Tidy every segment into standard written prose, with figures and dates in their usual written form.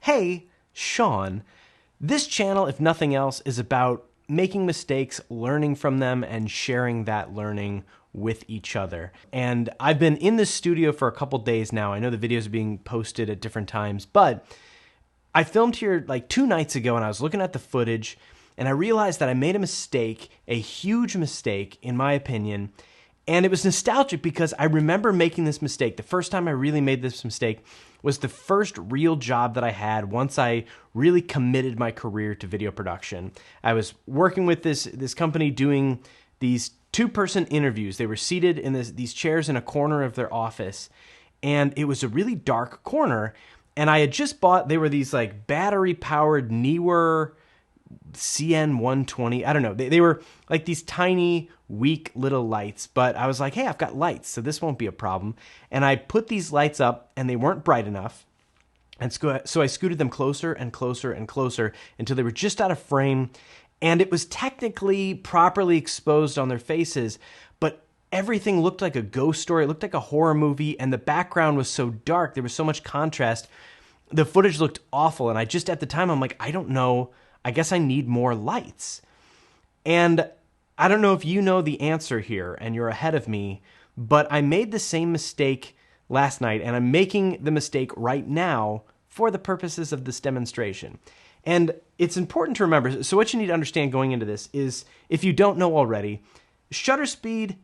Hey, Sean. This channel, if nothing else, is about making mistakes, learning from them, and sharing that learning with each other. And I've been in the studio for a couple days now. I know the videos are being posted at different times, but I filmed here like 2 nights ago and I was looking at the footage and I realized that I made a mistake, a huge mistake in my opinion. And it was nostalgic because I remember making this mistake. The first time I really made this mistake was the first real job that I had once I really committed my career to video production. I was working with this company doing these 2-person interviews. They were seated in these chairs in a corner of their office, and it was a really dark corner. And I had just bought, they were these like battery-powered Neewer CN120. I don't know. They were like these tiny, weak little lights, but I was like, hey, I've got lights, so this won't be a problem. And I put these lights up, and they weren't bright enough. And so I scooted them closer and closer and closer until they were just out of frame. And it was technically properly exposed on their faces, but everything looked like a ghost story. It looked like a horror movie, and the background was so dark. There was so much contrast. The footage looked awful, and I just, at the time, I'm like, I don't know. I guess I need more lights. And I don't know if you know the answer here, and you're ahead of me, but I made the same mistake last night, and I'm making the mistake right now for the purposes of this demonstration. And it's important to remember, so what you need to understand going into this is, if you don't know already, shutter speed,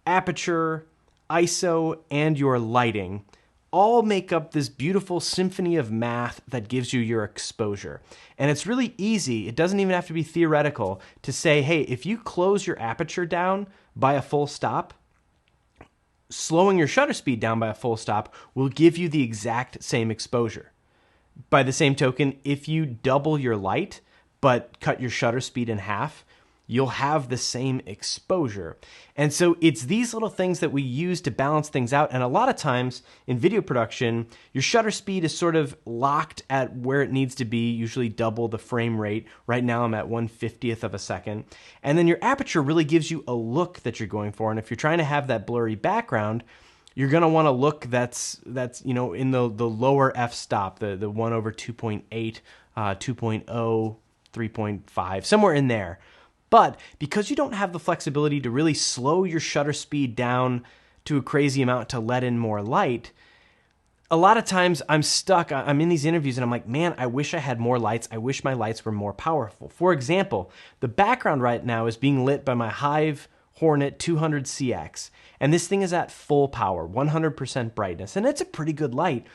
aperture, ISO, and your lighting all make up this beautiful symphony of math that gives you your exposure. And it's really easy, it doesn't even have to be theoretical, to say, hey, if you close your aperture down by a full stop, slowing your shutter speed down by a full stop will give you the exact same exposure. By the same token, if you double your light but cut your shutter speed in half, you'll have the same exposure. And so it's these little things that we use to balance things out. And a lot of times in video production, your shutter speed is sort of locked at where it needs to be, usually double the frame rate. Right now I'm at 1/50th of a second. And then your aperture really gives you a look that you're going for. And if you're trying to have that blurry background, you're going to want a look that's you know, in the lower f-stop, the 1/2.8, 2.0, 3.5, somewhere in there. But because you don't have the flexibility to really slow your shutter speed down to a crazy amount to let in more light, a lot of times I'm stuck. I'm in these interviews and I'm like, man, I wish I had more lights. I wish my lights were more powerful. For example, the background right now is being lit by my Hive Hornet 200CX. And this thing is at full power, 100% brightness. And it's a pretty good light,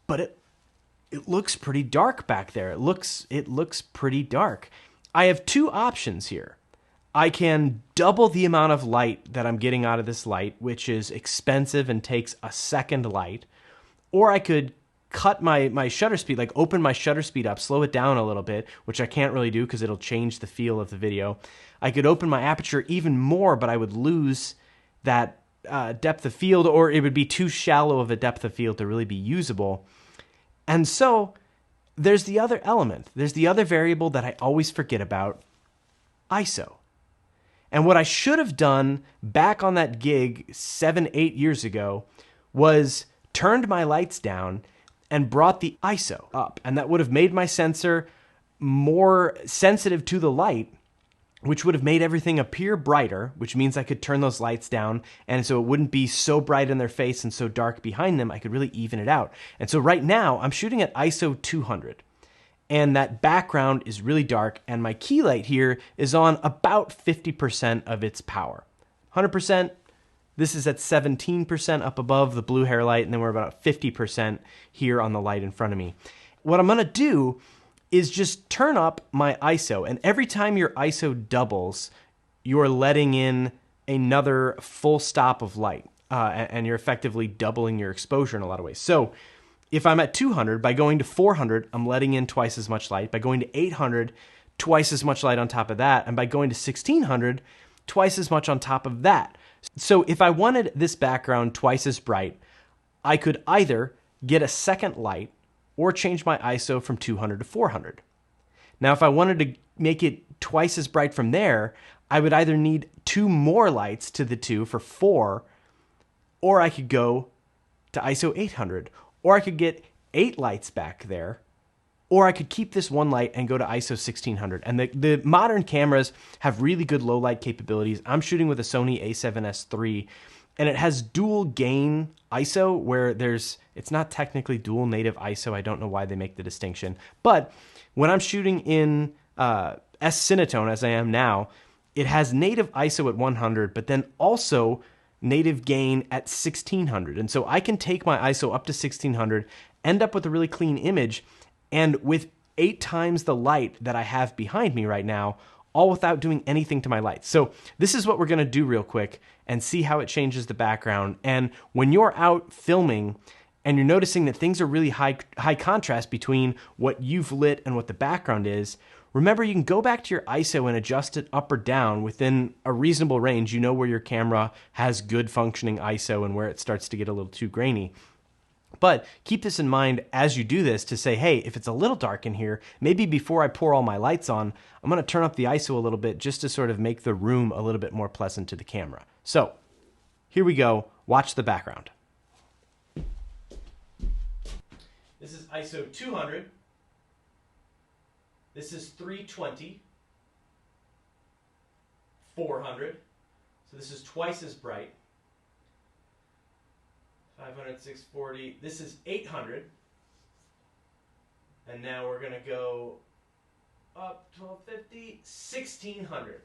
but it looks pretty dark back there. It looks pretty dark. I have 2 options here. I can double the amount of light that I'm getting out of this light, which is expensive and takes a second light, or I could cut my shutter speed, like open my shutter speed up, slow it down a little bit, which I can't really do because it'll change the feel of the video. I could open my aperture even more, but I would lose that depth of field, or it would be too shallow of a depth of field to really be usable. And so there's the other element. There's the other variable that I always forget about, ISO. And what I should have done back on that gig 7-8 years ago was turned my lights down and brought the ISO up. And that would have made my sensor more sensitive to the light, which would have made everything appear brighter, which means I could turn those lights down, and so it wouldn't be so bright in their face and so dark behind them. I could really even it out. And so right now, I'm shooting at ISO 200, and that background is really dark, and my key light here is on about 50% of its power. 100%, this is at 17% up above the blue hair light, and then we're about 50% here on the light in front of me. What I'm gonna do is just turn up my ISO, and every time your ISO doubles, you're letting in another full stop of light, and you're effectively doubling your exposure in a lot of ways. So if I'm at 200, by going to 400, I'm letting in twice as much light. By going to 800, twice as much light on top of that. And by going to 1600, twice as much on top of that. So if I wanted this background twice as bright, I could either get a second light or change my ISO from 200 to 400. Now, if I wanted to make it twice as bright from there, I would either need 2 more lights to the 2 for 4, or I could go to ISO 800, or I could get 8 lights back there Or I could keep this one light and go to ISO 1600. And the modern cameras have really good low light capabilities. I'm shooting with a Sony a7S III, and it has dual gain ISO where it's not technically dual native ISO. I don't know why they make the distinction. But when I'm shooting in S-Cinetone, as I am now, it has native ISO at 100, but then also native gain at 1600. And so I can take my ISO up to 1600, end up with a really clean image, and with 8 times the light that I have behind me right now, all without doing anything to my lights. So this is what we're gonna do real quick and see how it changes the background. And when you're out filming and you're noticing that things are really high contrast between what you've lit and what the background is, remember you can go back to your ISO and adjust it up or down within a reasonable range. You know where your camera has good functioning ISO and where it starts to get a little too grainy. But keep this in mind as you do this to say, hey, if it's a little dark in here, maybe before I pour all my lights on, I'm gonna turn up the ISO a little bit just to sort of make the room a little bit more pleasant to the camera. So here we go, watch the background. This is ISO 200. This is 320, 400. So this is twice as bright. 500, 640. This is 800. And now we're going to go up 1250, 1600.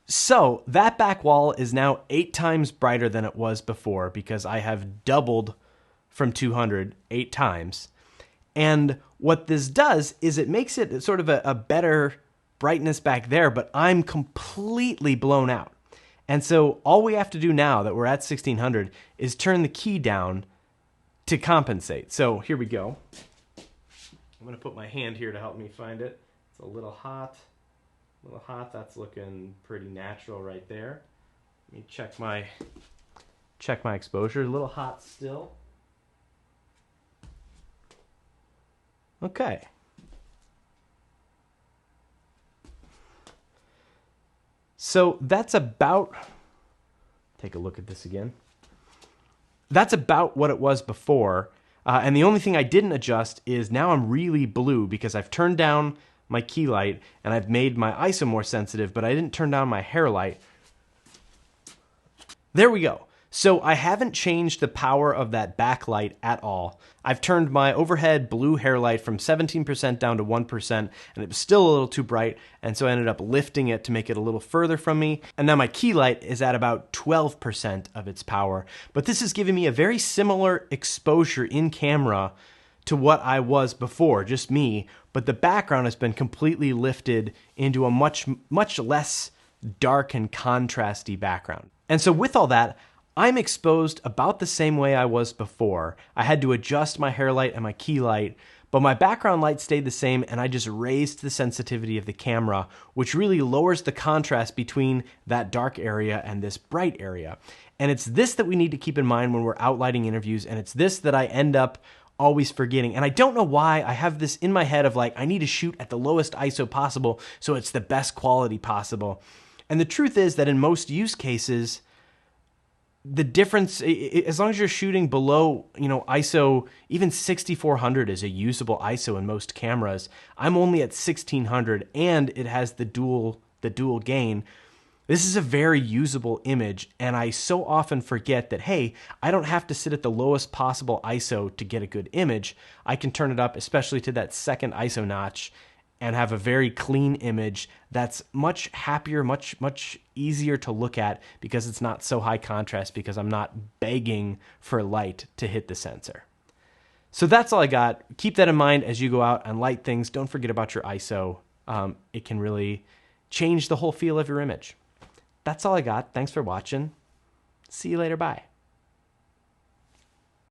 So that back wall is now 8 times brighter than it was before because I have doubled from 200 8 times. And what this does is it makes it sort of a better brightness back there, but I'm completely blown out. And so all we have to do now that we're at 1600 is turn the key down to compensate. So here we go. I'm going to put my hand here to help me find it. It's a little hot. A little hot. That's looking pretty natural right there. Let me check my exposure. A little hot still. Okay. So that's about, take a look at this again. That's about what it was before. And the only thing I didn't adjust is now I'm really blue because I've turned down my key light and I've made my ISO more sensitive, but I didn't turn down my hair light. There we go. So I haven't changed the power of that backlight at all. I've turned my overhead blue hair light from 17% down to 1%, and it was still a little too bright, and so I ended up lifting it to make it a little further from me. And now my key light is at about 12% of its power. But this is giving me a very similar exposure in camera to what I was before, just me, but the background has been completely lifted into a much less dark and contrasty background. And so with all that, I'm exposed about the same way I was before. I had to adjust my hair light and my key light, but my background light stayed the same, and I just raised the sensitivity of the camera, which really lowers the contrast between that dark area and this bright area. And it's this that we need to keep in mind when we're outlighting interviews, and it's this that I end up always forgetting. And I don't know why. I have this in my head of like, I need to shoot at the lowest ISO possible so it's the best quality possible. And the truth is that in most use cases, the difference, as long as you're shooting below, ISO, even 6400 is a usable ISO in most cameras. I'm only at 1600, and it has the dual gain. This is a very usable image, and I so often forget that, hey, I don't have to sit at the lowest possible ISO to get a good image. I can turn it up, especially to that second ISO notch, and have a very clean image that's much happier, much easier to look at because it's not so high contrast, because I'm not begging for light to hit the sensor. So that's all I got. Keep that in mind as you go out and light things. Don't forget about your ISO. It can really change the whole feel of your image. That's all I got. Thanks for watching. See you later. Bye.